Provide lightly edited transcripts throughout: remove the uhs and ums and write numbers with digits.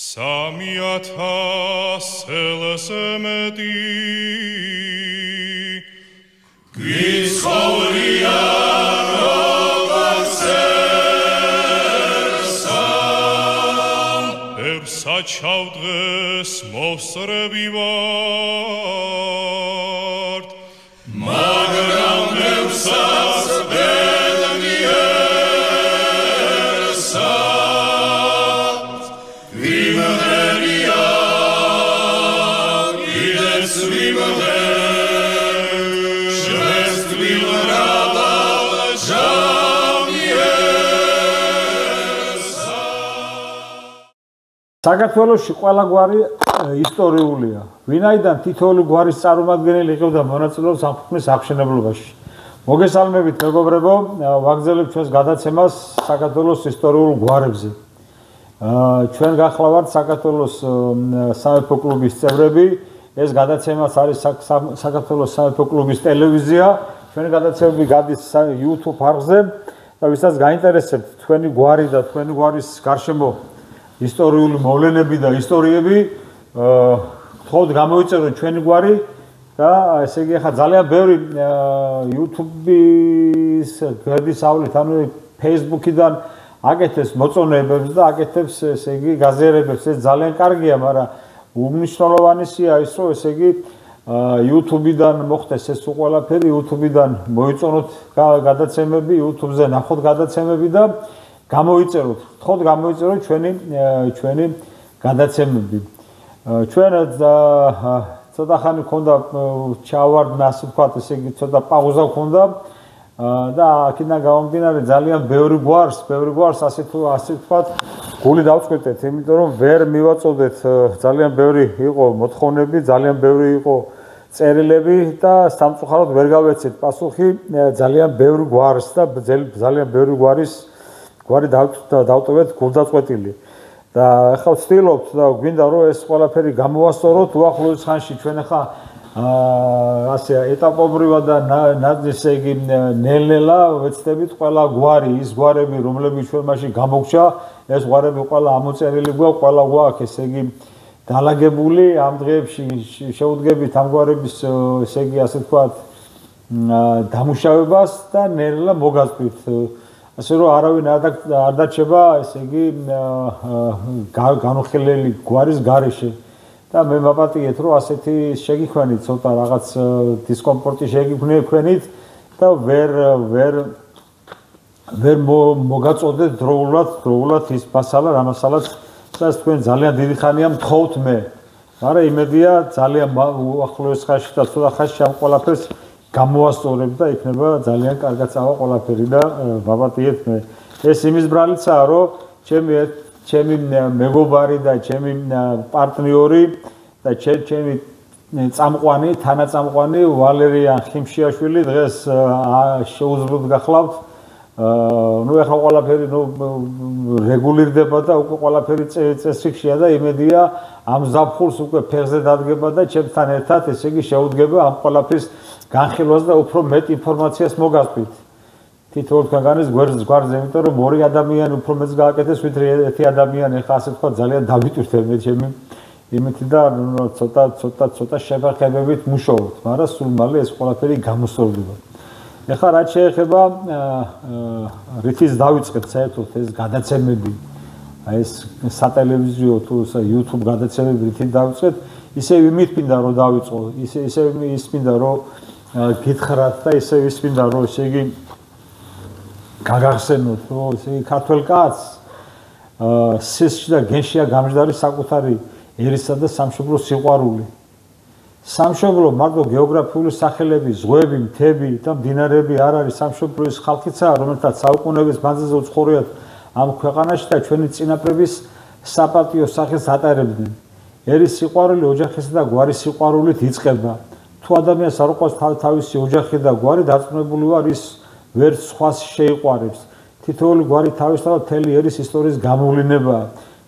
3,000 მეტი გიცხოვრიან როგორც ერსა ერსა ჩავდღეს მოსწრები ვართ მაგრამ ერსას ბედნი ერსა ვიმღერია კიდეც ვიმღერ საქართველოში ყველა გვარი ისტორიულია. ვინაიდან თითოეული გვარის წარმომადგენელი იყავდა მონაწილეობს სამყაროს აღშენებლობაში. მოგესალმებით მეგობრებო, ვაგრძელებთ ჩვენს გადაცემას საქართველოს ისტორიულ გვარებზე. ჩვენ გახლავართ საქართველოს სამეფო კლუბის წევრები. ეს გადაცემაც არის საქართველოს სამეფო კლუბის ტელევიზია. ჩვენი გადაცემები გადის YouTube არხზე და ვისაც გაინტერესებთ თქვენი გვარი და თქვენი გვარის გარშემო ისტორიული მოვლენები და ისტორიები, გთხოვთ გამოიწეროთ ჩვენი გვარი და ესე იგი ახლა ძალიან ბევრი YouTube-ის გარდისავლით, ანუ Facebook-იდან აკეთებს მოწონებებს და აკეთებს ესე იგი გაზიარებებს. ეს ძალიან კარგია, მაგრამ უმნიშვნელოვანესია ის, რომ ესე იგი YouTube-იდან მოხდეს ეს ყველაფერი, YouTube-იდან მოიწონოთ გადაცემები, YouTube-ზე ნახოთ გადაცემები და გამოიწეროთ. გთხოვთ გამოიწეროთ ჩვენი გადაცემები. ჩვენ ცოტა ხანი ქონდა ჩავარდნა, ასე ვთქვათ, ესე იგი ცოტა პაუზა ქონდა და აქედან გამომდინარე ძალიან ბევრი გვარს ასე ვთქვათ, გული დავწყვეტეთ, იმიტომ რომ ვერ მივაწოდეთ, ძალიან ბევრი იყო მოთხოვნები, ძალიან ბევრი იყო წერილები და სამწუხაროდ ვერ გავეცეთ პასუხი ძალიან ბევრი გვარს და ძალიან ბევრი გვარი დავტოვეთ გულდაწყვეტილი. და ახლა ვცდილობთ და გვინდა რომ ეს ყველაფერი გამოვასწოროთ უახლოეს ხანში. ჩვენ ახლა ასე ეტაპობრივად და ესე იგი ნელ-ნელა ვეცდებით ყველა გვარი, ის გვარები, რომლებიც ჩვენ მასში გამოგჩა, ეს გვარები ყველა ამოწერილი გვაქვს, ყველა გვაქვს ესე იგი დალაგებული. ამ დღეებში შევუდგებით ამ გვარების ესე იგი ასე ვთქვათ დამუშავებას და ნელ-ნელა მოგაწვით. ასე რომ არავინ არ დარჩება ესე იგი განუხილებელი გვარის გარეშე და მე მაპატიეთ რომ ასეთი შეგიქვენით ცოტა რაღაც დისკომფორტი შეგიქვენით და ვერ მოგაწოდეთ დროულად ის მასალა რამასალაც სადაც თქვენ ძალიან დიდი ხანია მთხოვთ მე. მაგრამ იმედია ძალიან უახლოეს ხანში და ცოტა ხანში ამ ყველაფერს გამოვასწორებ და იქნება ძალიან კარგად წავა ყველაფერი და ვაპატიეთ მე. ეს იმის ბრალიცაა, რომ ჩემი მეგობარი და ჩემი პარტნიორი და ჩემი წამყვანი, თანაწამყვანი ვალერიან ხიმშიაშვილი დღეს შეუძლოდ გახლავთ. ნუ ახლა ყველაფერი რეგულირდება და უკვე ყველაფერი წესრიგშია და იმედია ამ ზაფხულს უკვე ფეხზე დადგება და ჩემთან ერთად ესე იგი შეუდგება ამ ყველაფრის განხილვას და უფრო მეტ ინფორმაციას მოგაწვით. თითოეულ თქვენგანის გვერდზე, იმიტომ რომ ორი ადამიანი უფრო მეტს გააკეთეს, ვიდრე ერთი ადამიანი. ახლა ასე თქვა ძალიან დავიტვირთე მე ჩემი იმითი და ცოტა შევახებებით მუშაობთ, მაგრამ სულ მალე ეს ყველაფერი გამოსწორდება. ახლა რაც შეეხება რითიც დავიწყეთ საერთოდ ეს გადაცემები, ეს სატელევიზიო თუ YouTube გადაცემები რითით დავიწყეთ, ისე იმით მინდა რომ დავიწყო, ისე ის მინდა რომ გითხრათ და ისე ის მინდა რომ ესე იგი გაგახსენოთ, რომ ესე იგი ქართველ კაცს სისხლში და გენშია გამჯდარი საკუთარი ერისა და სამშობლო სიყვარული. სამშობლო მარტო გეოგრაფიული სახელები, ზღვები, მთები და მდინარეები არ არის, სამშობლო ის ხალხიცაა, რომელთაც საუკუნეების მანძილზე უცხოვრიათ ამ ქვეყანაში და ჩვენი წინაპრების საპატიო სახეს ატარებდნენ. ერის სიყვარული ოჯახისა და გვარის სიყვარულით იწყება. თუ ადამიანს არ უყვარს თავისი ოჯახი და გვარი, დარწმუნებული ვარ, ის ვერ სხვას შეიყვარებს. თითოეული გვარი თავისთავად მთელი ერის ისტორიის გამოვლინებაა.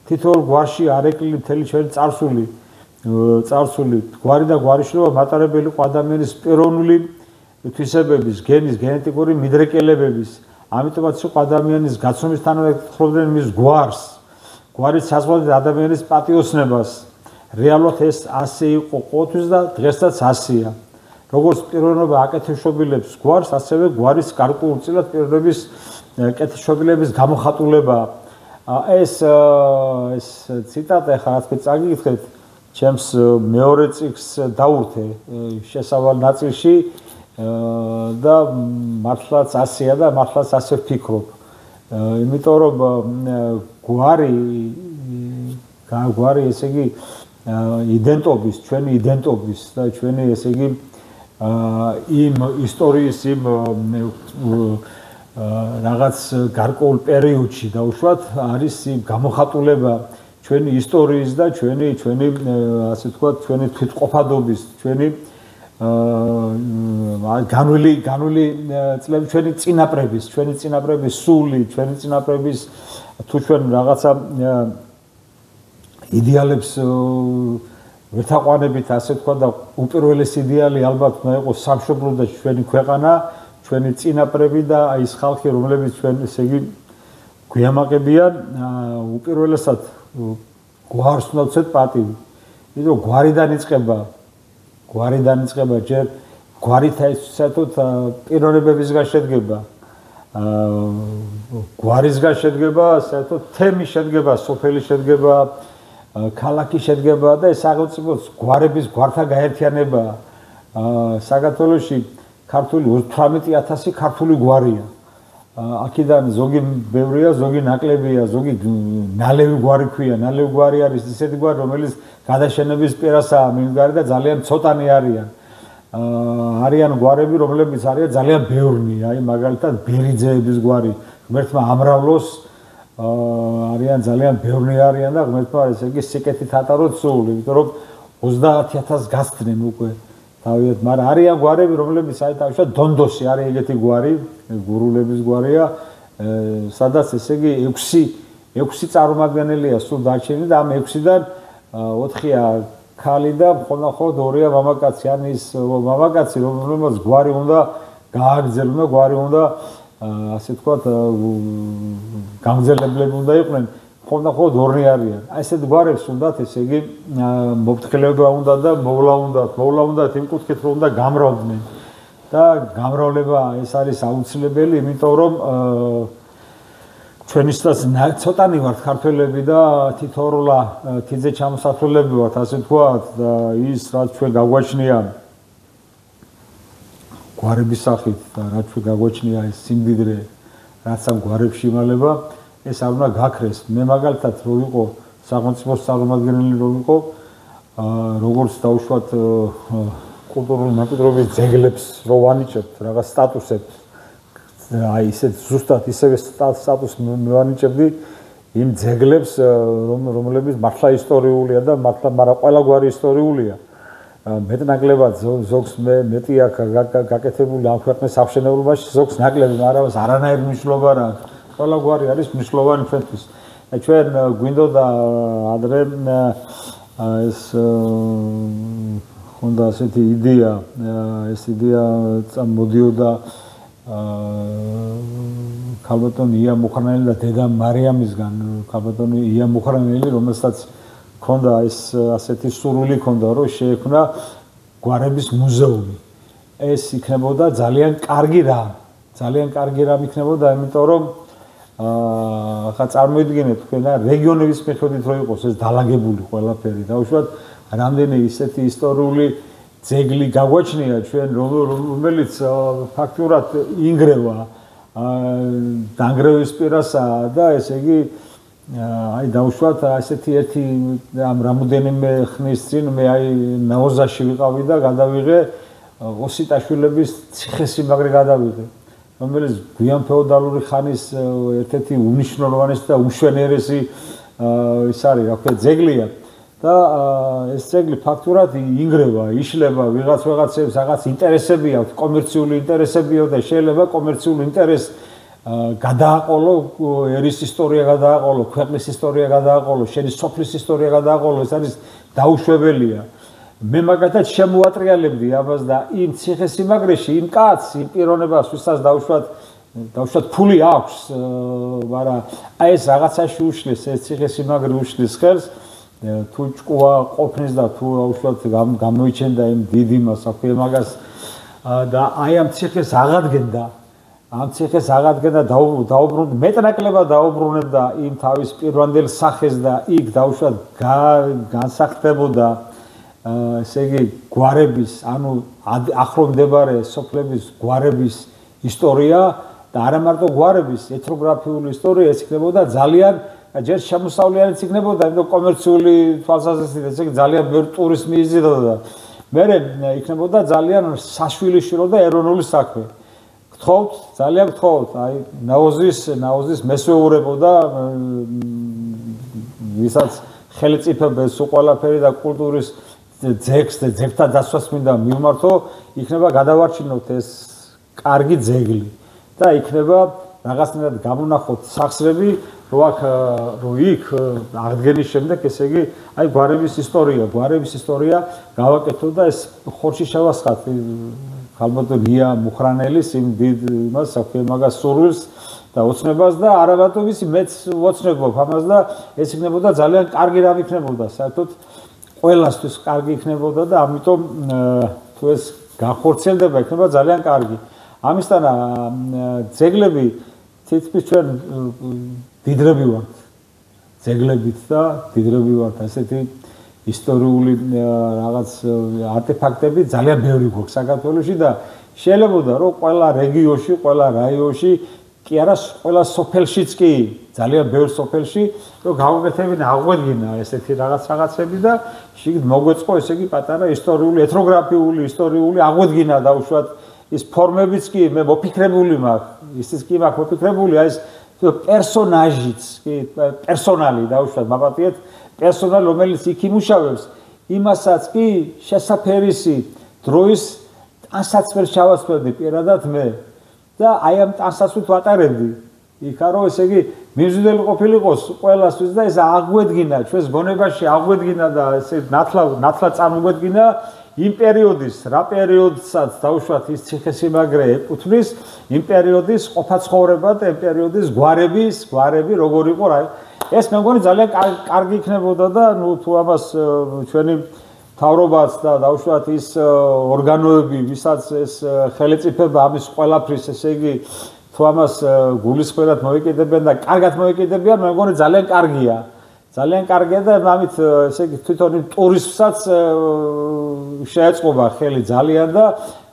თითოეულ გვარში არეკლილი მთელი ჩვენი წარსული გვარი და გვარიშვილობა მატარებელი იყო ადამიანის პიროვნული თვისებების, გენის, გენეტიკური მიდრეკელებების. ამიტომაც იყო ადამიანის გაცნობისთანავე ხრობდნენ მის გვარს. გვარის საზღვრად ადამიანის პატიოსნებას. რეალურად ეს ასე იყო ყოველთვის და დღესაც ასეა. როგორც პიროვნება აკეთებშობილებს გვარს, ასევე გვარის გარკვეულწილად პიროვნების კეთილშობილების გამოხატულება. ეს ციტატა ხა რა თქმა უნდა წაგიკითხეთ, ჩემს მეორე წიგნს დაურთე შესავალ ნაწილში და მართლაც ასეა და მართლაც ასე ვფიქრობ. იმიტომ რომ გვარი ესე იგი იდენტობის, ჩვენი იდენტობის და ჩვენი ესე იგი იმ ისტორიის იმ რაღაც გარკვეულ პერიოდში დაუშვათ არის გამოხატულება ჩვენი ისტორიის და ჩვენი ასე ვთქვათ, ჩვენი თვითყოფადობის, ჩვენი განვლილი წლები, ჩვენი წინაპრების სული, ჩვენი წინაპრების თუ ჩვენ რაღაცა იდეალებს ვეთაყვანებით, ასე ვთქვათ და უპირველეს იდეალი ალბათ უნდა იყოს სამშობლო და ჩვენი ქვეყანა, ჩვენი წინაპრები და ის ხალხი, რომლებიც ჩვენ ესე იგი გვიამაყებიან, უპირველესად გვარს უნდა ვცეთ პატივი. იმიტომ გვარიდან იწყება ჯერ გვარით საერთოდ პიროვნებებისგან შედგება. გვარისგან შედგება, საერთოდ თემი შედგება, სოფელი შედგება, ქალაქი შედგება და ეს სახელმწიფოს გვარების გვართა გაერთიანება. საქართველოში ქართული 18,000 ქართული გვარია. აქედან ზოგი ბევრია, ზოგი ნაკლებია, ზოგი ნალევი გვარი ქვია. ნალევი გვარი არის ისეთი გვარი, რომელიც გადაშენების პირასაა მიმდგარი და ძალიან ცოტანი არიან. არიან გვარები, რომლებიც არიან ძალიან ბევრნი, აი მაგალითად ბერიძეების გვარი, ღმერთმა ამრავლოს არიან ძალიან ბევრნი არიან და ღმერთმა ესე იგი სიკეთით ატაროთ სულ, იმიტომ რომ 30,000 გასცდნენ უკვე. თავიათ, მაგრამ არიან გვარები, რომლებიც აი თავშა დონდოსი არის ეგეთი გვარი, გურულების გვარია, სადაც ესე იგი 6 წარმომადგენელია სულ დარჩენილი და ამ 6-დან 4-ია ქალი და მხოლოდ 2-ია მამაკაცი. ან ის მამაკაცი, რომელსაც გვარი უნდა გააგრძელონ, გვარი უნდა ასე ვთქვათ, გამძლებლები უნდა იყვნენ, მხოლოდ 2 არიან. აი ესეთ გვარებს უნდათ ესე იგი მოფრთხილება უნდა და მოვლა უნდათ იმ კუთხით რომ უნდა გამრავლდნენ. და გამრავლება ეს არის აუცილებელი, იმიტომ რომ ჩვენისთვის ცოტანი ვართ ქართველები და თითოეულა თიძე ჩამოსასვლელები ვართ, ასე ვთქვათ, და ის რაც ჩვენ გაგვაჩნია გვარების სახით და რაც ჩვენ გაგვაჩნია ეს სიმდიდრე, რაც ამ გვარებში იმალება, ეს არ უნდა გაქრეს. მე მაგალითად რო ვიყო სახელმწიფოს წარმომადგენელი, რო ვიყო, როგორც დაუშვათ კულტურული მემკვიდრეობის ძეგლებს რო ვანიჭებთ, რაღაც სტატუსებს, აი ისეთ ზუსტად ისევე სტატუსს მივანიჭებდი იმ ძეგლებს, რომლებიც მართლა ისტორიულია და მართლა, მაგრამ ყველა გვარი ისტორიულია. მეტნაკლებად ზოგს მეტი აქვს გაკეთებული ამ ქვეყნის აღშენებულობაში, ზოგს ნაკლები, მაგრამ არანაირი მნიშვნელობა არ აქვს. ყველა გვარი არის მნიშვნელოვანი ჩვენთვის. ჩვენ გვინდოდა ადრე ეს ხონდა ასეთი იდეა, ეს იდეა მოდიოდა ქალბატონი ია მუხრანელი და დედა მარიამისგან, ქალბატონი ია მუხრანელი, რომელსაც ქონდა ეს ასეთი სურვილი ქონდა, რომ შეექმნა გვარების მუზეუმი. ეს იქნებოდა ძალიან კარგი რამ. ძალიან კარგი რამ იქნებოდა, იმიტომ რომ ხა წარმოიდგინეთ თქვენ რეგიონების მიხედვით რო იყოს ეს დალაგებული ყველაფერი, დაუშვათ რამდენი ისეთი ისტორიული ძეგლი გაგვაჩნია ჩვენ, რომელიც ფაქტურად ინგრევა დანგრევის პირასაა და ესე იგი აი დაუშვათ ასეთი ერთი ამ რამოდენიმე ხნის წინ მე აი ნაოზაში ვიყავი და გადავიღე ოსიტაშვილების ციხესიმაგრე გადავიღე, რომელიც გვიან ფეოდალური ხანის ერთ-ერთი უმნიშვნელოვანესი და უმშვენიერესი ის არის, რა ქვია, ძეგლია. და ეს ძეგლი ფაქტურად ინგრევა, იშლება, ვიღაცებს რაღაც ინტერესები აქვს, კომერციული ინტერესები აქვს და შეიძლება კომერციული ინტერესს გადააყოლო, ერის ისტორია გადააყოლო, ქვეყნის ისტორია გადააყოლო, შენი სოფლის ისტორია გადააყოლო, ეს არის დაუშვებელია. მე მაგათაც შემოატრიალებდი ამას და იმ ციხესიმაგრეში იმ კაცს, იმ პიროვნებას, ვისაც დაუშვათ დავუშვათ ფული აქვს, მაგრამ აი ეს რაღაცაში უშლის, ეს ციხესიმაგრე უშლის ხელს, თუ ჭკუა ყოფნის და თუ დავუშვათ გამოიჩენდა იმ დიდ იმას, აქვე მაგას და აი ამ ციხეს აღადგენდა, დაუბრუნდა, მეტნაკლებად დაუბრუნებდა იმ თავის პირვანდელ სახეს და იქ დავუშვათ განსახდებოდა ესე იგი გვარების, ანუ ახლომდებარე სოფლების გვარების ისტორია და არა მარტო გვარების, ეთნოგრაფიული ისტორია, ეს იქნებოდა ძალიან ჯერ შემოსავლიანიც იქნებოდა, იმიტომ კომერციული თვალსაზრისით ესე იგი ძალიან ბევრი ტურიზმი იზიდოდა. მერე იქნებოდა ძალიან საშვილიშვილო და ეროვნული საქმე. გთხოვთ, ძალიან გთხოვთ, აი ნაოზის მესვეურებოდა ვისაც ხელწიფებელს უყოლაფერი და კულტურის ძეგლს და ძეგლთა დასვას მინდა მივმართო, იქნება გადავარჩინოთ ეს კარგი ძეგლი და იქნება რაღაცნაირად გამონახოთ სახსრები, რომ იქ აღდგენის შემდეგ, ესე იგი, აი გვარების ისტორია გავაკეთოთ და ეს ხორში შევასხათ ხალბატონ გია მუხრანელის იმ დიდ იმას, საქმე მაგას სურვილს და ოცნებას და არა მარტო ვიცი, მეც ვოცნებობ ამას და ეს იქნებოდა ძალიან კარგი რამ იქნებოდა, საერთოდ ყველასთვის კარგი იქნებოდა და ამიტომ თუ ეს განხორციელდება, იქნება ძალიან კარგი. ამისთანა ძეგლები თითქმის ჩვენ დიდრები ვართ. ძეგლებით და დიდრები ვართ. ასეთი ისტორიული რაღაც არტეფაქტები ძალიან ბევრი გვაქვს საქართველოში და შეიძლება რომ ყველა რეგიონში, ყველა რაიონში კი არა, ყველა სოფელშიც კი, ძალიან ბევრ სოფელში, რომ გავაკეთებინა, აღვედგინა ესეთი რაღაცები და შიგნით მოგვეწყო, ესე იგი, პატარა ისტორიული, ეთნოგრაფიული, ისტორიული აღვედგინა დაუშვათ ის ფორმებიც კი მე მოფიქრებული მაქვს, ისიც კი მაქვს მოფიქრებული, აი ეს პერსონაჟიც, კი, პერსონალი დაუშვათ, მაპატიეთ, პერსონალი, რომელიც იქ იმუშავებს, იმასაც კი შესაფერისი დროის ტანსაც ვერ ჩავასწრებდი პირადად მე და აი ამ ტანსაცვით ვატარებდი. იქა რომ ესე იგი მიმზიდველი ყოფილიყოს ყველასთვის და ეს აღვედგინა ჩვენს გონებაში აღვედგინა და ესე ნათლად წარმოგვედგინა იმ პერიოდის, რა პერიოდსაც დაუშვათ ის ციხესიმაგრე ეკუთვნის, იმ პერიოდის ყოფაცხოვრება და იმ პერიოდის გვარები როგორ იყო რა. ეს მე მგონი ძალიან კარგი იქნებოდა და ნუ თუ ამას ჩვენი მთავრობაც და დაუშვათ ის ორგანოები, ვისაც ეს ხელისუფლება ამის ყველაფრის ესე იგი თუ ამას გულისხმობად მოეკიდებიან და კარგად მოეკიდებიან, მე მგონი ძალიან კარგია. ძალიან კარგია და ამით ესე იგი თვითონ ტურისტსაც შეეწყობა ხელი ძალიან და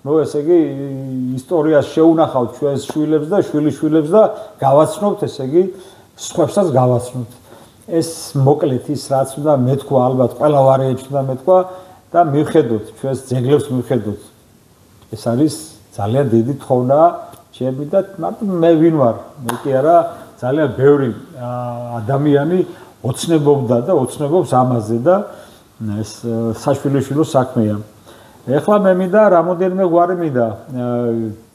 ნუ ესე იგი ისტორიას შეუნახავთ ჩვენს შვილებს და შვილიშვილებს და გავაცნობთ ესე იგი სხვებსაც გავაცნობთ. ეს მოკლედ ის რაც უნდა მეთქვა ალბათ ყველა ვარიანტი უნდა მეთქვა და მივხედოთ ჩვენს ძეგლებს მივხედოთ. ეს არის ძალიან დიდი თხოვნა ჩემი და მარტო მე ვინ ვარ? მე კი არა, ძალიან ბევრი ადამიანი ოცნებობდა და ოცნებობს ამაზე და ეს საშვილიშვილო საქმეა. ეხლა მე მინდა რამოდენიმე გვარი მინდა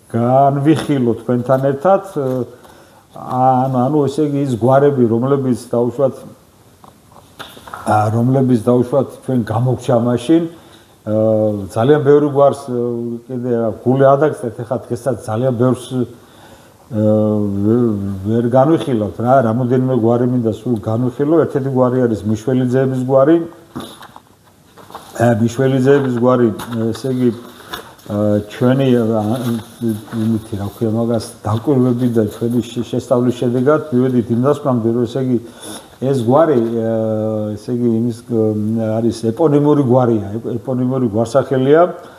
განვიხილო თქვენთან ერთად ანუ ესე იგი ის გვარები, რომლებიც დაუშვათ ჩვენ გამოგჩა მაშინ ძალიან ბევრი გვარს კიდე გული ადაგწეთ, ეხლა დღესაც ძალიან ბევრს ვერ განვიხილავთ რა, რამოდენიმე გვარი მინდა სულ განვიხილო. ერთ-ერთი გვარი არის მიშველიძეების გვარი. მიშველიძეების გვარი, ესე იგი ჩვენი იმითი რა ქვია მაგას დაკვირვები და ჩვენი შესწავლის შედეგად მივედით იმ დასკვნამდე, რომ ესე იგი ეს გვარი ესე იგი იმის არის ეპონიმური გვარია, ეპონიმური გვარსახელია.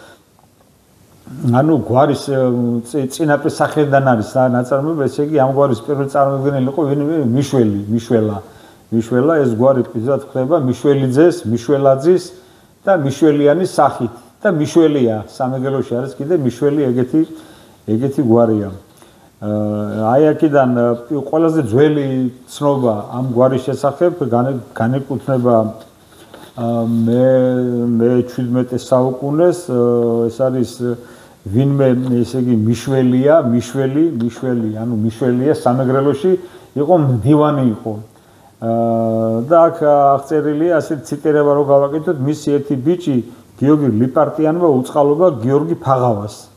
ანუ გვარის წინაპირ სახელიდან არის ნაწარმოები, ესე იგი ამ გვარის პირველი წარმომადგენელი იყო მიშველა, ეს გვარი პირდად ხდება მიშველიძეს, მიშველაძის და მიშველიანის სახით და მიშველია, სამეგრელოში არის კიდე მიშველი ეგეთი გვარია. აი აქედან ყველაზე ძველი ცნობა ამ გვარის შესახებ განეკუთვნება მე-17 საუკუნეს, ეს არის ვინმე ესე იგი მიშველი, ანუ მიშველია სამეგრელოში იყო მდივანი იყო. და აქ აღწერილია ასეთი ციტირება რომ გავაკეთოთ, მისი ერთი ბიჭი გიორგი ლიპარტიანმა უწყალობა გიორგი ფაღავას.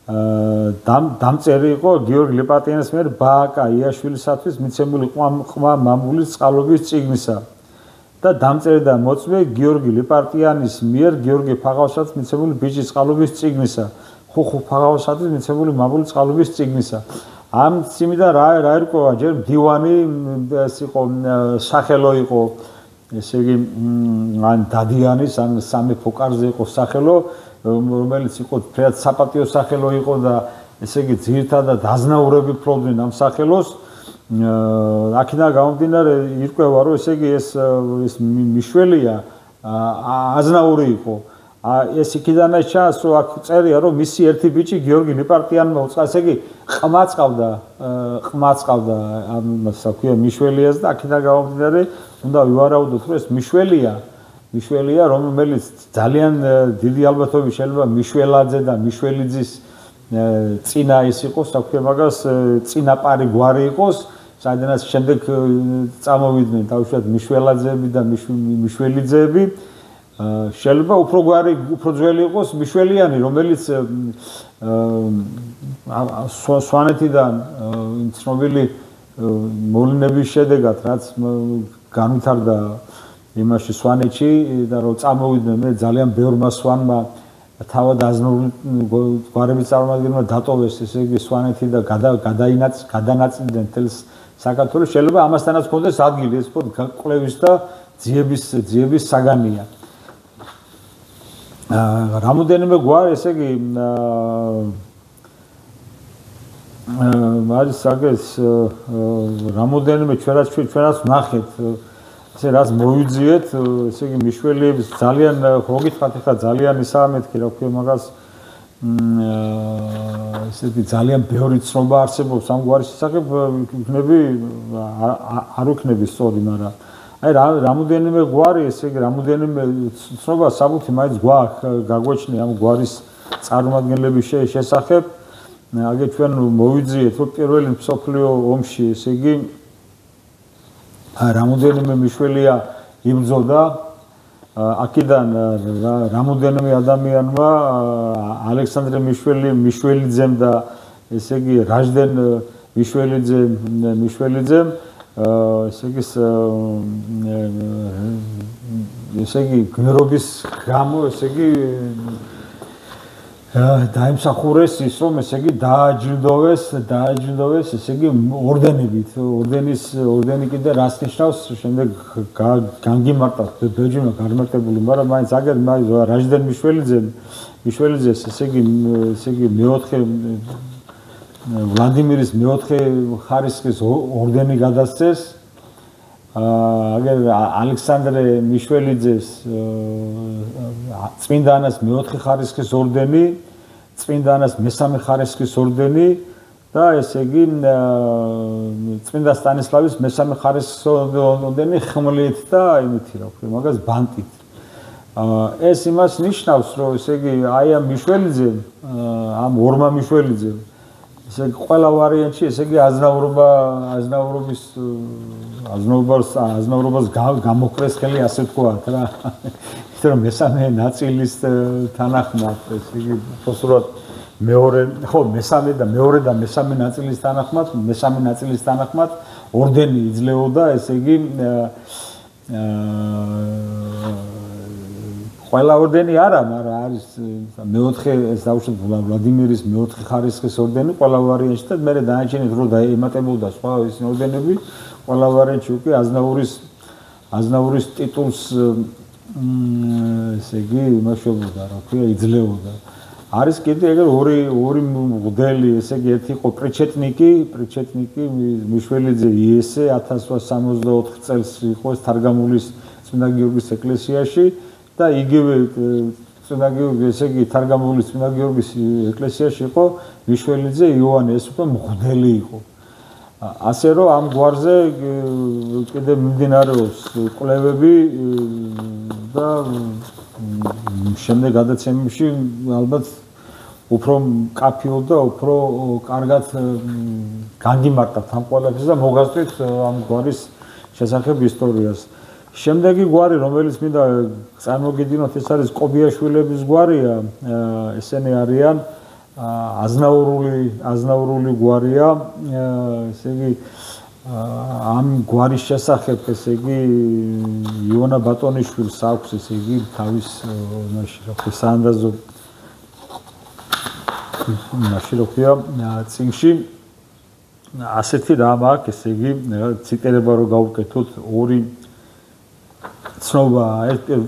დამწერი იყო გიორგი ლიპატიანის მიერ ბააკა იაშვილისათვის მიცემული ყმა მამულის წყალობის წიგნისა და დამწერი და მოწვე გიორგი ლიპატიანის მიერ გიორგი ფაღავსათვის მიცემული ბიჭის წყალობის წიგნისა ხუხუ ფაღავსათვის მიცემული მამულის წყალობის წიგნისა ამ წიგნიდან რა ერკვევა ჯერ მდივანი ეს იყო სახელო იყო ესე იგი ან დადიანის ან სამეფო კარზე იყო სახელო რომელიც იყო ფრედ საპატიო სახელო იყო და ესე იგი ძირითადად აზნაურები ფლობდნენ ამ სახელოს აქედან გამომდინარე ირკვევა რომ ესე იგი ეს მიშველია აზნაური იყო ეს იქიდანაც ჩანს რომ აქ წერია რომ მისი ერთი ბიჭი გიორგი ლიპარტიანმა უწყა ესე იგი ყმა წყავდა ამ საქმეა მიშველიას და აქედან გამომდინარე უნდა ვივარაუდოთ რომ ეს მიშველია რომელიც ძალიან დიდი ალბათობით შეიძლება მიშველაძე და მიშველიძის წინა ის იყოს საქმე მაგას წინაპარი გვარი იყოს სადაც შემდეგ წამოვიდნენ თავშად მიშველაძეები და მიშველიძეები შეიძლება უფრო ძველი იყოს მიშველიანი რომელიც სვანეთიდან ცნობილი მოვლენების შედეგად რაც განვითარდა იმაში სვანეთში და რომ წამოვიდნენ მე ძალიან ბევრმა სვანმა თავად აზნაური გვარების წარმომადგენლებმა დატოვეს ესე იგი სვანეთი და გადანაწილდნენ თელს საქართველოს შეიძლება ამასთანაც ჰქონდეს ადგილი ეს პოდ კვლევის და ძიების საგანია რამოდენიმე გვარი ესე იგი არის საგეს რამოდენიმე ჩვენაც ნახეთ ესე რაც მოვიძიეთ ესე იგი მიშველიების ძალიან მოგითხრათ ხა ძალიან ისაა მეთქი რა ქვია მაგას ესე იგი ძალიან ბევრი ცნობა არსებობს ამ გვარის შესახებ იქნები არ ვიქნები სწორი მაგრამ აი რამოდენიმე გვარი ესე იგი რამოდენიმე ცნობა საბუთი მაინც გვაქვს გაგვეჩნი ამ გვარის წარმომადგენლების შესახებ აგერ ჩვენ მოვიძიეთ რომ პირველი მსოფლიო ომში ესე იგი რამოდენიმე მიშველია იბრძოდა აქედან რამოდენიმე ადამიანმა ალექსანდრე მიშველიძემ და ესე იგი რაჟდენ მიშველიძემ ესე იგი გმირობის გამო ესე იგი დაიმსახურეს ის რომ ესე იგი დააჯილდოვეს ესე იგი ორდენებით ორდენი კიდე რას ნიშნავს შემდეგ განგიმარტა ბელჯიმმა გამარტებული მაგრამ მაინც აგერ რაჟდენ მიშველიძეს ესე იგი მეოთხე ვლადიმირის მეოთხე ხარისხის ორდენი გადასცეს აგერ ალექსანდრე მიშველიძეს წმინდანას მეოთხე ხარისხის ორდენი წმინდანას მესამე ხარისხის ორდენი და ესე იგი წმინდა სტანისლავის მესამე ხარისხის ორდენი ხმლით და იმითი რა ქვია მაგას ბანტით ეს იმას ნიშნავს რომ ესე იგი აი ამ მიშველიძემ ამ ორმა მიშველიძემ ესე იგი ყველა ვარიანტში ესე იგი აზნაურობას გამოკრეს ხელი ასე ვთქვათ რა ისე რომ მესამე ნაწილის თანახმად ესე იგი უბრალოდ მეორე ხო მესამე და მეორე და მესამე ნაწილის თანახმად ორდენი იძლეოდა ესე იგი ყველა ორდენი არა, მაგრამ არის მეოთხე ეს დავუშვათ ვლადიმირის მეოთხე ხარისხის ორდენი ყველა ვარიანტში და მე დანარჩენი დრო დაემატებოდა სხვა ის ორდენები ყველა ვარიანტში უკვე აზნაურის ტიტულს ესე იგი იმაშობოდა რა ქვია იძლეოდა არის კიდე ეგრე ორი მოდელი ესე იგი ერთი იყო პრიჩეტნიკი მიშველიძე იესე 1864 წელს იყო ეს თარგამულის წმინდა გიორგის ეკლესიაში და იგივე წმინდა გიორგი ესე იგი თარგამულის წმინდა გიორგის ეკლესიაში იყო მიშველიძე იოანე ეს უკვე მღვდელი იყო ასე რომ ამ გვარზე კიდე მიმდინარეობს კვლევები და შემდეგ გადაცემებში ალბათ უფრო კაფიოდ და უფრო კარგად განგიმარტავთ ამ ყველაფერს და მოგასწრით ამ გვარის შესახებ ისტორიას შემდეგი გვარი რომელიც მინდა წარმოგიდგინოთ ეს არის კობიაშვილების გვარია ესენი არიან აზნაურული გვარია, ესე იგი ამ გვარის შესახებ, ესე იგი იონა ბატონიშვილს აქვს, ესე იგი თავის საანდაზო წიგნში ასეთი რამ აქვს, ესე იგი ციტირება რო გავუკეთოთ ორი ცნობა,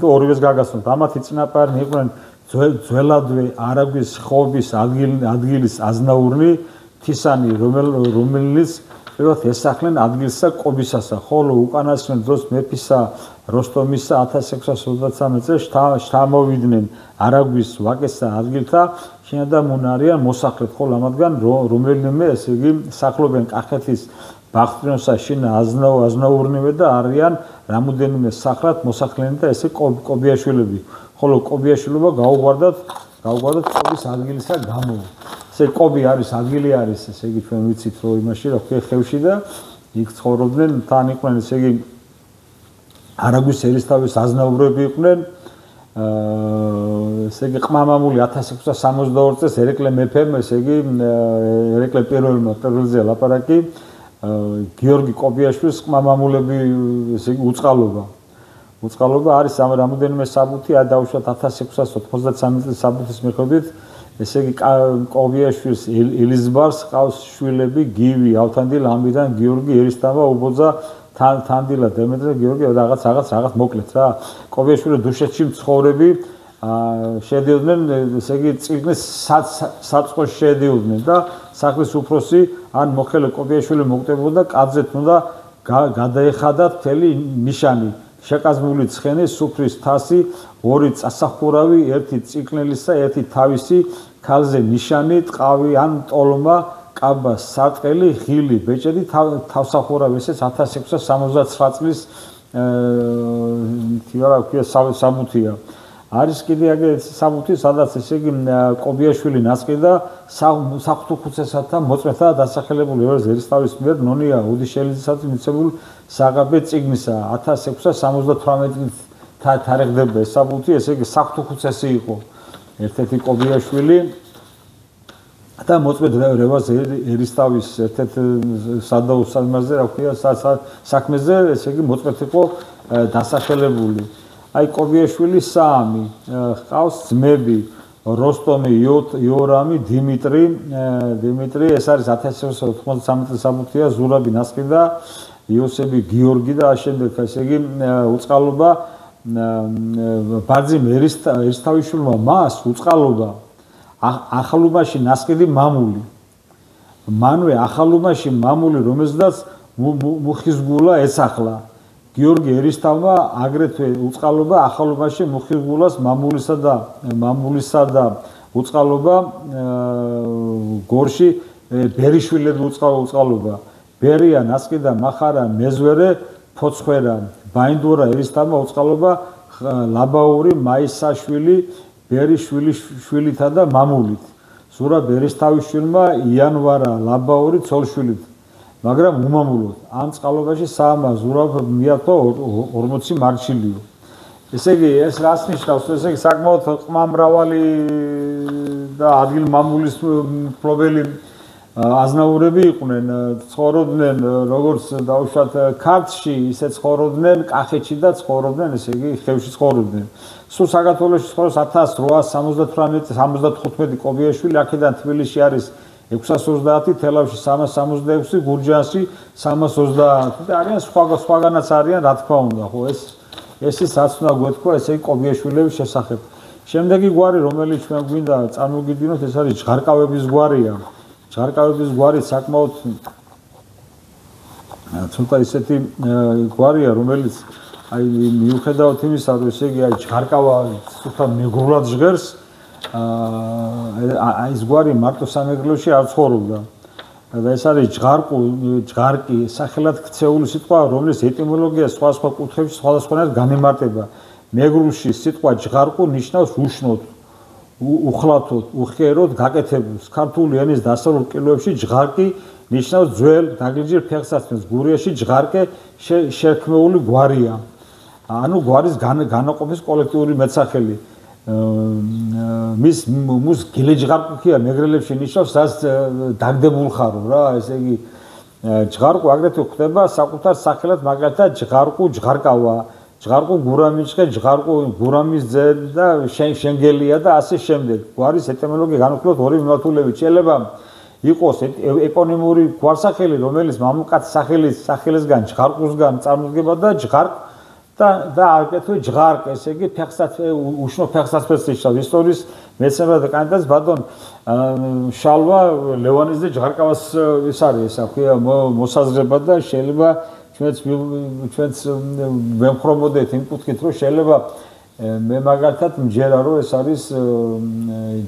ორივეს გაგაცნოთ. ამათი წინაპარნი იყვნენ ძველადვე არაგვის ხობის ადგილის აზნაურნი თისანი, რომელიც პირველად ესახნენ ადგილსა კობისასა, ხოლო უკანასკნელ დროს მეფისა როსტომისა 1633 წელს შთამოვიდნენ არაგვის ვაკესა ადგილთა შინადამ უნარიან მოსახლედ, ხოლო ამათგან რომელიმე, ესე იგი, სახლობენ კახეთის ბახტრინოსა შინა აზნაურნივე და არიან რამოდენიმე სახლად მოსახლენი და ესე კობიაშვილები, ხოლო კობიაშვილობა გაუღვარდათ კობის ადგილისა გამო. ესე კობი არის, ადგილი არის, ესე იგი ჩვენ ვიცით რომ იმაში რა ქვია ხევში და იქ ცხოვრობდნენ, თან იყვნენ, ესე იგი არაგვის ერისთავის აზნაურები იყვნენ. ესე იგი ყმამამული 1662 წელს ერეკლე მეფემ, ესე იგი ერეკლე პირველზე ლაპარაკი გიორგი კობიაშვილის ყმამამულები, ესე იგი უწყალობა არის რამოდენიმე საბუთი, დაუშვათ 1693 წლის საბუთის მიხედვით, ესე იგი კობიაშვილის ელიზბარს ყავს შვილები გივი, ავთანდილ ამირან, გიორგი ერისთავა, უბოძა თანდილა, დემეტრე გიორგი რაღაც მოკლედ რა. კობიაშვილი დუშეთში მცხოვრები შედიოდნენ, ესე იგი წიგნის საწყოში შედიოდნენ და სახლის უფროსი ან მოხელე კობიაშვილი მოკდებოდა, კაცზე უნდა გადაეხადათ მთელი ნიშანი. შეკაზმული ცხენი, სუფრის თასი, ორი წასახურავი, ერთი წიკნელისა, ერთი თავისი, ქალზე ნიშანი, ტყავი ან ტოლმა, კაბა, სარტყელი, ღილი, ბეჭედი, თავსახურავი, ესეც 1669 წლის საბუთია. არის კიდე აგეთ საბუთი, სადაც ესე იგი კობიაშვილი ნასყიდა საფრთხუცესათა მოწმეთა დასახელებული ერისთავის მიერ ნონია უდიშელიძისათვის მიცემულ საღაბე წიგნისა 1678 თარიღდება ეს საბუთი, ესე იგი საფრთხუცესი იყო ერთ-ერთი კობიაშვილი და მოწმედ რევაზ ერისთავის ერთ-ერთ სადაუსალმაზე, რა ქვია, საქმეზე, ესე იგი მოწმედ იყო დასახელებული. აი კობიაშვილი სამი ჰყავს ძმები როსტომი, იორამი, დიმიტრი, ეს არის 1693 წლის საბუთია, ზურაბი ნასყიდა, იოსები, გიორგი და შემდეგ, ესე იგი უწყალობა ბაძიმ ერისთავიშვილმა მას უწყალობა ახალუმაში ნასყიდი მამული. მანვე ახალუმაში მამული, რომელსაც მუხიზგულა ეცახლა. გიორგი ერისთავმა აგრეთვე უწყალობა ახალუმაში მუხიზგულას მამულისა და უწყალობა გორში ბერიშვილები უწყალობა. ბერია ნასყიდა მახარა მეზვერე ფოცხვერა ბაინდურა ერისთავმა უწყალობა ლაბაური მაისაშვილი ბერიშვილითა და მამულით. ზურაბ ერისთავიშვილმა იანვარა ლაბაური ცოლშვილით. მაგრამ უმამულოდ ამ წყალობაში საამა ზურაბ მიათო 40 მარჩილიო. ესე იგი ეს რას ნიშნავს? ესე იგი საკმაოდ ყმამრავალი და ადგილმამულის მფლობელი აზნაურები იყვნენ, ცხოვრობდნენ როგორც დაუშვათ ქართლში, ისე ცხოვრობდნენ კახეთში და ცხოვრობდნენ, ესე იგი ხევში ცხოვრობდნენ. სულ საქართველოში ცხოვრობს 1878 კობიაშვილი, აქედან თბილისში არის 630, თელავში 366, გურჯაანში 330 და არიან სხვაგანაც არიან, რა თქმა უნდა, ხო ეს რაც უნდა გვეთქვა, ესე იგი კობიაშვილების შესახებ. შემდეგი გვარი, რომელიც ჩვენ გვინდა წარმოგიდგინოთ, ეს არის ჯღარკავების გვარია. ჯღარკავების გვარი საკმაოდ ცოტა ისეთი გვარია, რომელიც აი მიუხედავად იმისა, რომ ესე იგი აი ჯღარკავა სულთან მეგრულად ჟღერს, ეს გვარი მარტო სამეგრელოში არ ცხოვრობდა. და ეს არის ჯღარკი, სახელად ქცეული სიტყვა, რომლის ეტიმოლოგია სხვა კუთხეებში სხვადასხვანაირად განემარტება. მეგრულში სიტყვა ჯღარკუ ნიშნავს უშნოდ, უხლათოდ, უხიეროდ გაკეთებულს. ქართული ენის დასავლურ კილოებში ჯღარკი ნიშნავს ძველ დაგლიჯერ ფეხსაცმელს. გურიაში ჯღარკე შექმეული გვარია. ანუ გვარის განაყოფის კოლექტიური მეტსახელი. მის მუს გილეჯღარკუქია მეგრელებში ნიშნავს რაც დაგდებულ ხარო რა ესე იგი ჯღარკუ აგრეთვე ხდება საკუთარ სახელად მაგალითად ჯღარკუ ჯღარკავა ჯღარკუ გურამიჩხე ჯღარკუ გურამის ძე და შენგელია და ასე შემდეგ გვარის ეტიმოლოგია განუხილოთ ორი მიმართულებით შეიძლება იყოს ეპონიმური გვარსახელი რომელიც მამუკაც სახელისგან ჯღარკუსგან წარმოდგება და ჯღარკ და აგრეთვე ჯღარკ ესე იგი უშნო ფეხსაცმელს ნიშნავს ისტორიის მეცნიერებათა კანდიდატს ბატონ შალვა ლევანიძე ჯღარკავას ის არის ესა ქვია მოსაზრება და შეიძლება ჩვენც ვემხრობოდეთ იმ კუთხით რომ შეიძლება მე მაგალითად მჯერა რომ ეს არის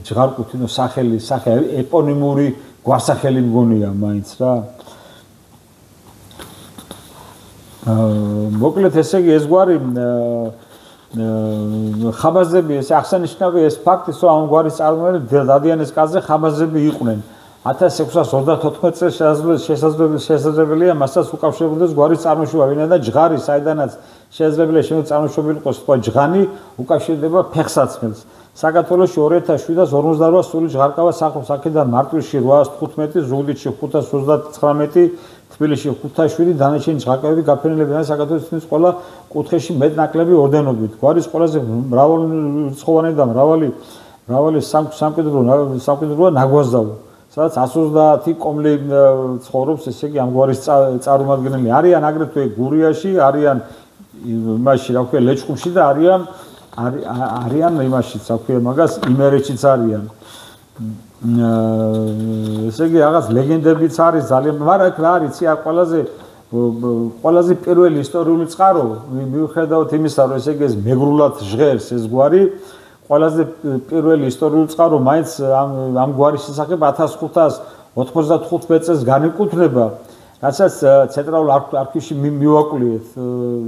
ჯღარკუ თვითონ სახელი ეპონიმური გვარსახელი მგონია მაინც რა მოკლედ ესე იგი ეს გვარი ხაბაზები ეს აღსანიშნავია ეს ფაქტი რომ ამ გვარის წარმომადგენლები დადიანის კაცზე ხაბაზები იყვნენ 1634 წელს შესაძლებელია მასაც უკავშირებოდეს გვარის წარმოშობა ვინაიდან ჯღარი საიდანაც შესაძლებელია წარმოშობილიყოს თქვა ჯღანი უკავშირდება ფეხსაცმელს საქართველოში 2758 სული ჯღარკავა სახლობს აქედან მარტვილში 815 ზუგდიდში 539 თბილისში 507 დანარჩენი ჯღარკავები გაფენილებიან საქართველოს ყველა კუთხეში მეტ-ნაკლები ორდენობით გვარის ყველაზე მრავალრიცხოვანი და მრავალი სამკვიდროა ნაგვაზავო სადაც 130 კომლი ცხოვრობს ესე იგი ამ გვარის წარმომადგენლები არიან აგრეთვე გურიაში არიან იმაში რა ქვია ლეჩხუმში და არიან იმაშიც რა ქვია მაგას იმერეთშიც არიან ესე იგი რაღაც ლეგენდებიც არის ძალიან მაგრამ რა არის იცი ყველაზე პირველი ისტორიული წყარო მიუხედავად იმისა რომ ესე იგი ეს მეგრულად ჟღერს ეს გვარი ყველაზე პირველი ისტორიული წყარო მაინც ამ გვარის შესახებ 1595 წელს განეკუთვნება რასაც ცენტრალურ არქივში მივაკვლიეთ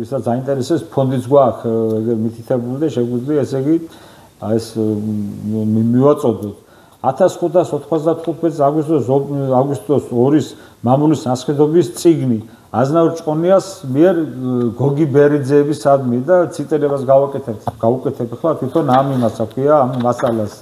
ვისაც აინტერესებს ფონდიც გვაქვს მითითებული და შეგვიძლია ესე იგი ეს მივაწოდოთ 1595 წელს აგვისტოს 2-ის მამულის ნასყიდობის წიგნი აზნაურ ჭყონიას მიერ გოგი ბერიძეებისადმი და ციტირებას გავუკეთებ ხლა თვითონ ამ იმას აქვია ამ მასალას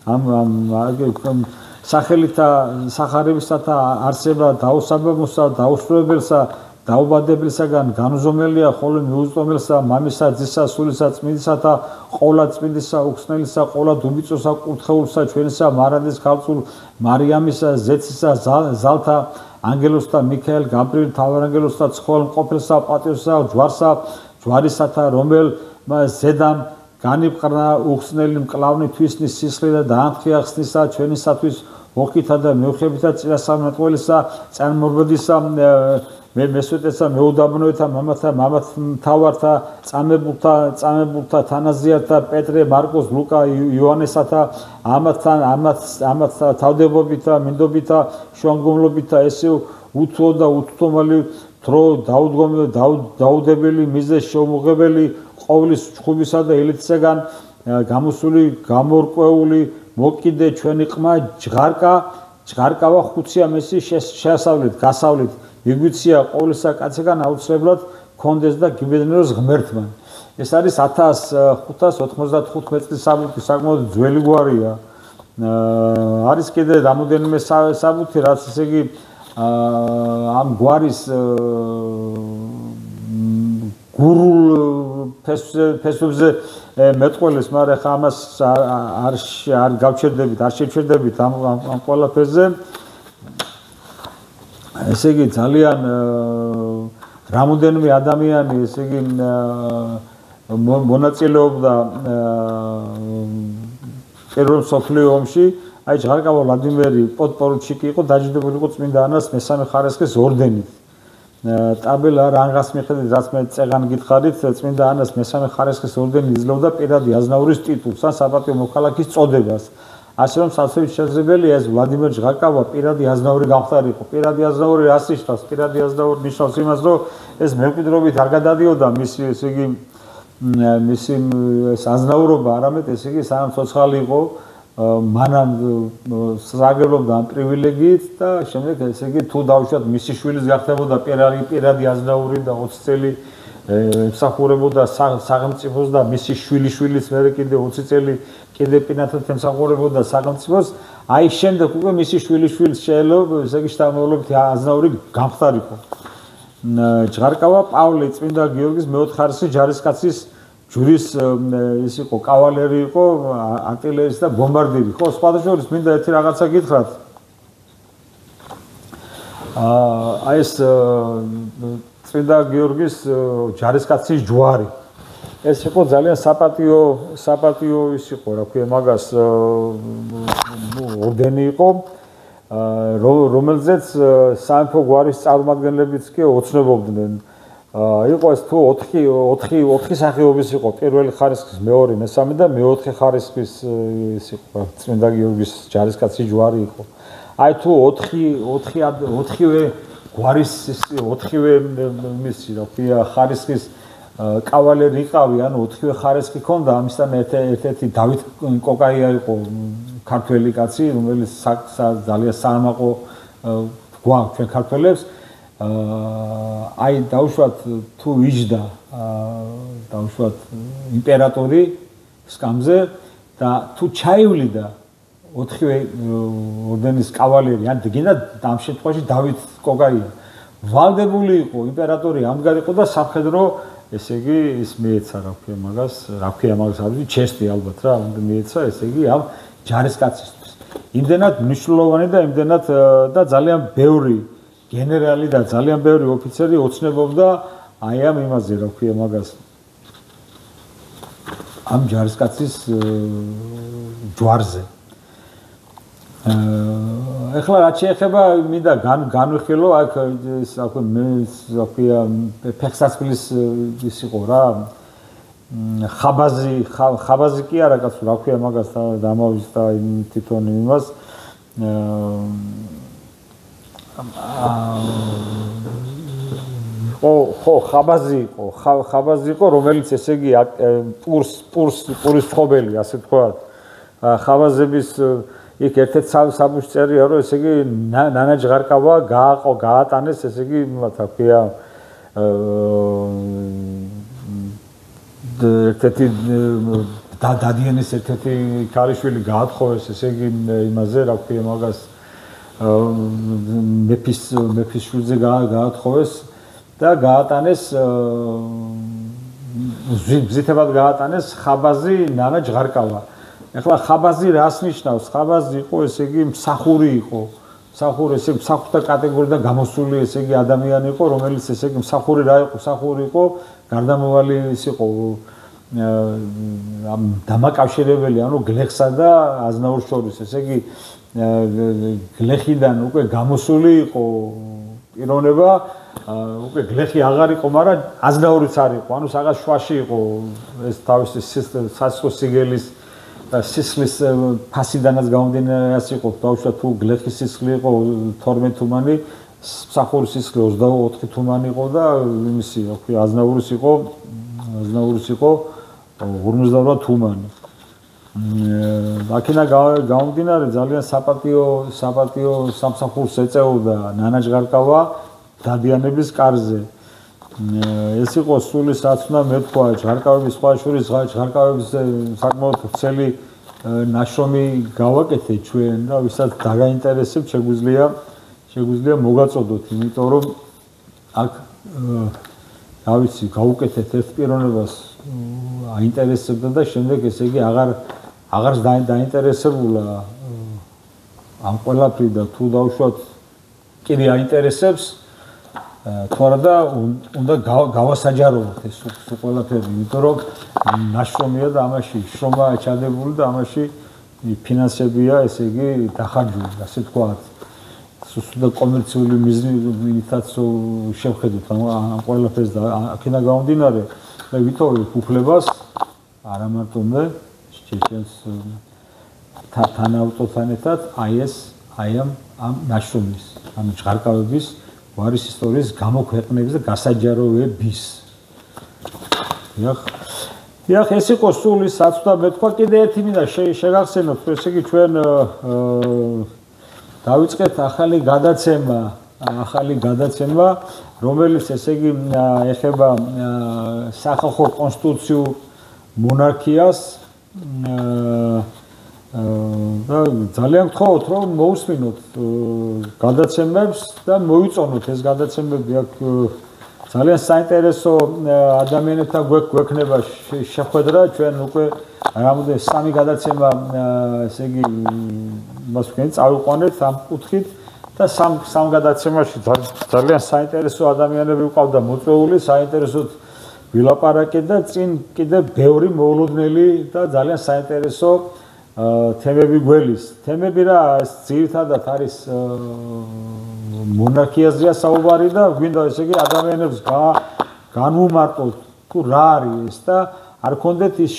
ამ სახელითა სახარებისათა არსება დაუსაბამოსა დაუსრულებელსა დაუბადებელსაგან განუზომელია ხოლო მიუწვდომელსა მამისა ძისა სულისა წმინდისათა ყოლა წმინდისა უხსნელისა ყოლა დუბიწოსა კურთხეულსა ჩვენისა მარანდის ქალწულ მარიამისა ზეცისა ზალთა ანგელოსთა მიქაელ გაბრიელ თავარანგელოსთა ცხოლ მყოფელსა პატიოსა ჯვარსა ჯვარისათა რომელ ზედამ განიბყრნა უხსნელი მკლავნი თვისნის სისხლი და დაანთხია ხსნისა ჩვენისათვის ოქითა და მეუხებითა წინასწარმეტყველისა წარმორბედისა მესვეტესა მეუდაბნოეთა მამათა მამათმთავართა წამებულთა თანაზიართა პეტრე მარკოს ლუკა იოანესათა ამათ თავდებობითა მინდობითა შუამდგომლობითა ესე უთუო და უთუთომალი დრო დაუდებელი მიზეს შეუმოღებელი ყოვლის ჩხუბისა და ელიტისაგან გამოსული გამორკვეული მოკიდე ჩვენი ყმა ჯღარკავა ხუთია მესი შეასავლეთ გასავლით მიგვიცია ყოვლისა კაცგან აუცილებლად კონდეს და გიბედნიეროს ღმერთმან ეს არის 1595 წლის საბუთი საკმაოდ ძველი გვარია არის კიდე რამოდენიმე საბუთი რაც ესე იგი ამ გვარის გურულ ფესვებზე მეტყველეს მაგრამ ხა ამას არ გავჩერდებით არ შევჩერდებით ამ ყველაფერზე ესე იგი ძალიან რამოდენიმე ადამიანი ესე იგი მონაწილეობდა პირველ მსოფლიო ომში აი ჯღარკავა ვლადიმერი პოდპორუჩიკი იყო დაჯილდოვებული იყო წმინდა ანას მესამე ხარისხის ორდენით ტაბელა რანგას მიხედვით რაც მე წეგან გითხარით წმინდა ანას მესამე ხარისხის ორდენი იძლეოდა პირადი აზნაურის ტიტულს ან საპატიო მოქალაქის წოდებას ასე რომ საცივით შესაძლებელია ეს ვლადიმერ ჯღარკავა პირადი აზნაური გამხდარიყო პირადი აზნაური რას ნიშნავს პირადი აზნაური ნიშნავს იმას რომ ეს მემკვიდრეობით არ გადადიოდა მისი ესე იგი მისი ეს აზნაურობა არამედ ესე იგი სანამ ცოცხალი იყო მანამ საგებლობდა ამ პრივილეგიით და შემდეგ ესე იგი თუ დავუშვათ მისი შვილის გახდებოდა პირადი აზნაური და 20 წელი ემსახურებოდა სახელმწიფოს და მისი შვილიშვილიც მერე კიდე 20 წელი კიდე პინათად ემსახურებოდა სახელმწიფოს. აი შემდეგ უკვე მისი შვილიშვილს შეიძლება ესე იგი შთამომავლობით აზნაური გამხდარიყო. ჯღარკავა პავლე წმინდა გიორგის მეოთხე ჯარისკაცის ჯვრის ის იყო კავალერი იყო, არტილერიის და ბომბარდირი. ხო, სხვადასხვა მინდა ერთი რაღაცა გითხრათ. აი ეს წმინდა გიორგის ჯარისკაცის ჯვარი. ეს იყო ძალიან საპატიო ის იყო, რა ქვია, მაგას ორდენი იყო, რომელზეც სამეფო გვარის წარმომადგენლებიც კი ოცნებობდნენ. იყო ეს თუ 4 სახეობის იყო, პირველი ხარისხის, მეორე, მესამე და მეოთხე ხარისხის ის იყო, წმინდა გიორგის ჯარისკაცის ჯვარი იყო. აი თუ 4-ვე გვარის 4-ვე მისი რა ქვია ხარისხის კავალერი იყავი, ანუ 4-ვე ხარისხი ქონდა, ამისთან ერთ-ერთი დავით კოკაია იყო ქართველი კაცი, რომელიც ძალიან საამაყო გვაქვს ჩვენ ქართველებს. აი დავუშვათ თუ იჯდა დავუშვათ იმპერატორი სკამზე და თუ ჩაივლიდა 4-ვე ორდენის კავალერი, ან გინდა ამ შემთხვევაში დავით კოკაია ვალდებული იყო იმპერატორი ამდგარ იყო და სამხედრო ესე იგი ის მიეცა რა ქვია მაგას არის ჩესტი ალბათ რა უნდა მიეცა ესე იგი ამ ჯარისკაცისთვის. იმდენად მნიშვნელოვანი და იმდენად და ძალიან ბევრი გენერალი და ძალიან ბევრი ოფიცერი ოცნებობდა აი ამ იმაზე რა ქვია მაგას ამ ჯარისკაცის ჯვარზე. ეხლა რაც შეეხება მინდა განვიხილო აქ ის რა ქვია ფეხსაცმლის ის იყო რა ხაბაზი კი არა კაცო რა ქვია მაგას დამავიწყდა იმ თვითონ იმას ხო ხაბაზი იყო რომელიც ესე იგი პურის ხობელი ასე თქვა ხაბაზების იქ ერთ-ერთ საბუში წერია რომ ესე იგი ნანა ჯღარკავა გაატანეს ესე იგი რა ქვია ერთ-ერთი დადიანის ერთ-ერთი ქალიშვილი გაათხოვეს ესე იგი იმაზე რა ქვია მაგას მეფის შვილზე გაათხოვეს და გაატანეს ზითებად გაატანეს ხაბაზი ნანა ჯღარკავა. ეხლა ხაბაზი რას ნიშნავს? ხაბაზი იყო ესე იგი მსახური იყო. მსახური ესე მსახურთა კატეგორიიდან გამოსული ესე იგი ადამიანი იყო, რომელიც ესე იგი მსახური რა იყო? მსახური იყო გარდამავალი ის იყო დამაკავშირებელი, ანუ გლეხსა და აზნაურს შორის ესე იგი გლეხიდან უკვე გამოსული იყო პიროვნება, უკვე გლეხი აღარ იყო, მაგრამ აზნაურიც არ იყო, ანუ რაღაც შვაში იყო ეს თავისი სასწო სიგელის სისხლის ფასიდანაც გამომდინარე იყო, ბავშვად თუ გლეხის სისხლი იყო 12 თუმანი, მსახურის სისხლი 24 თუმანი იყო და იმისი, რა ქვია, აზნაურის იყო 58 თუმანი. აქედან გამომდინარე ძალიან საპატიო სამსახურს ეწეოდა ნანა ჯღარკავა დადიანების კარზე. ეს იყო სული საცნო მეთქვა ჯღარკავების სხვა შორის ჯღარკავების საკმაოდ ვრცელი ნაშრომი გავაკეთე ჩვენ და ვისაც დაგაინტერესებთ შეგვიძლია მოგაწოდოთ, იმიტომ რომ აქ რა ვიცი გავუკეთეთ ერთ პიროვნებას აინტერესებდა და შემდეგ ესე იგი აღარ დაინტერესებულა ამ ყველაფრიდან თუ დავუშვათ კიდე აინტერესებს თორე და უნდა გავასაჯაროთ ეს ყველაფერი, იმიტომ რომ ნაშრომია და ამაში შრომა ჩადებული და ამაში ფინანსებია ესე იგი დახარჯული, ასე ვთქვათ. სულ კომერციული მიზნითაც შევხედოთ ამ ყველაფერს და აქედან გამომდინარე მე ვითხოვებ უფლებას არა მარტო მე შეჩენს თანავტოთან ერთად აი ამ ნაშრომის ამ ჯღარკავების გვარის ისტორიის გამოქვეყნების და გასაჯაროების. დიახ, ეს იყო სული საცნო მეთქვა. კიდე ერთი მინდა შეგახსენოთ, ესე იგი ჩვენ დავიწყეთ ახალი გადაცემა ახალი გადაცემა, რომელიც ესე იგი ეხება სახალხო კონსტიტუციურ მონარქიას და ძალიან გთხოვთ რომ მოусმინოთ გადაცემებს და მოიწონოთ ეს გადაცემები აქ ძალიან საინტერესო ადამიანებთან გვექნება შეხვედრა ჩვენ უკვე რამოდენიმე 3 გადაცემა ესე იგი მას ვქენ წავიყვანეთ ამ კუთხით და სამ გადაცემაში ძალიან საინტერესო ადამიანები ვყავდა მოწვეული საინტერესოდ ვილაპარაკეთ და წინ კიდე ბევრი მოულოდნელი და ძალიან საინტერესო თემები გველის თემები რა ძირითადად არის მონარქიაზეა საუბარი და გვინდა ესე იგი ადამიანებს განვუმარტოთ თუ რა არის ეს და არ კონდეთ ის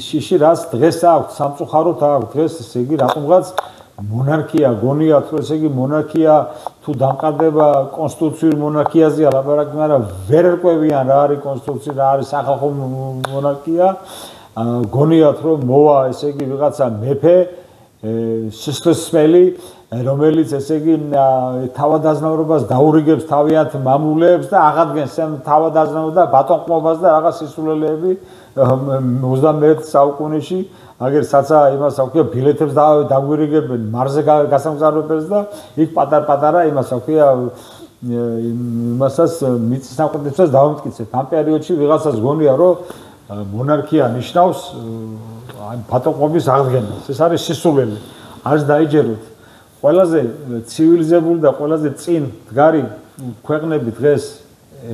შიში რაც დღეს აქვს სამწუხაროდ აქვს დღეს ესე იგი რატომღაც მონარქია გონიათ რომ ესე იგი მონარქია თუ დამყარდება კონსტიტუციური მონარქიაზეა ლაპარაკი მაგრამ ვერ ერკვევიან რა არის კონსტიტუცია რა არის სახალხო მონარქია გონიათ რომ მოვა ესე იგი ვიღაცა მეფე სისხლისმელი რომელიც ესე იგი თავადაზნაურობას დაურიგებს თავიანთ მამულებს და აღადგენს ამ თავადაზნაურობას და ბატონყმობას და რაღაც სისულელეები 21 საუკუნეში აგერ საცა იმას აქვს ბილეთებს დაგვირიგებენ მარზე გასამგზავრებელს და იქ პატარ-პატარა იმას აქვს იმასაც მიწის სამყაროსაც დავამტკიცებ ამ პერიოდში ვიღაცას გონია რომ მონარქია ნიშნავს ბატონყმობის აღდგენას ეს არის სისულელე არც დაიჯეროთ ყველაზე ცივილიზებული და ყველაზე წინ დგარი ქვეყნები დღეს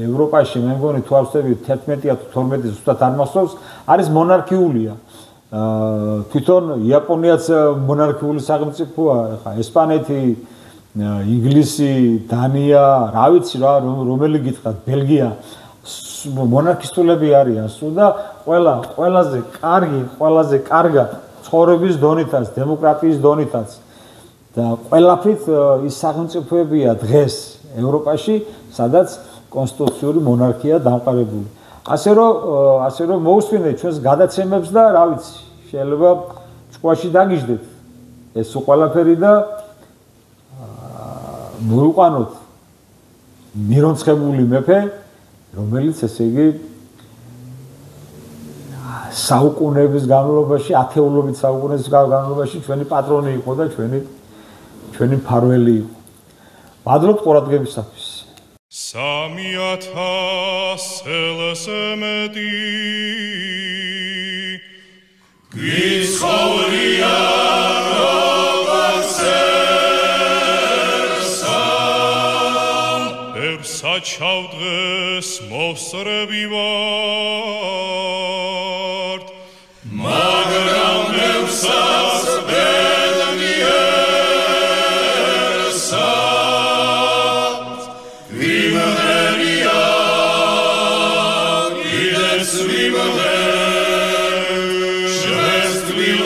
ევროპაში მე მგონი თუ არ ვწდები 11 თუ 12 ზუსტად არ მახსოვს არის მონარქიულია თვითონ იაპონიაც მონარქიული სახელმწიფოა ხა ესპანეთი ინგლისი დანია რა ვიცი რა რომელი გითხრათ ბელგია მონარქისტულები არიან სულ და ყველაზე კარგად ცხოვრების დონითაც დემოკრატიის დონითაც და ყველაფრით ის სახელმწიფოებია დღეს ევროპაში სადაც კონსტიტუციური მონარქია დამყარებული ასე რომ მოусმინეთ ჩვენს გადაცემებს და რა ვიცი შეიძლება ჭკუაში დაგიждეთ ეს ყველაფერი და მოიყვანოთ მირონცხებული მეფე რომელიც ესე იგი საუკუნეების განმავლობაში ათეულობით საუკუნეების განმავლობაში ჩვენი პატრონი იყო და ჩვენი მფარველი იყო მადლობთ ყურადღებისათვის 3000 წელს მეტი გიცხოვრია საჩავდღეს მოსწრები ვართ მაგრამ მევსას ბედნიერსაც ვიმღერია კიდეც ვიმღერ შეს თბილ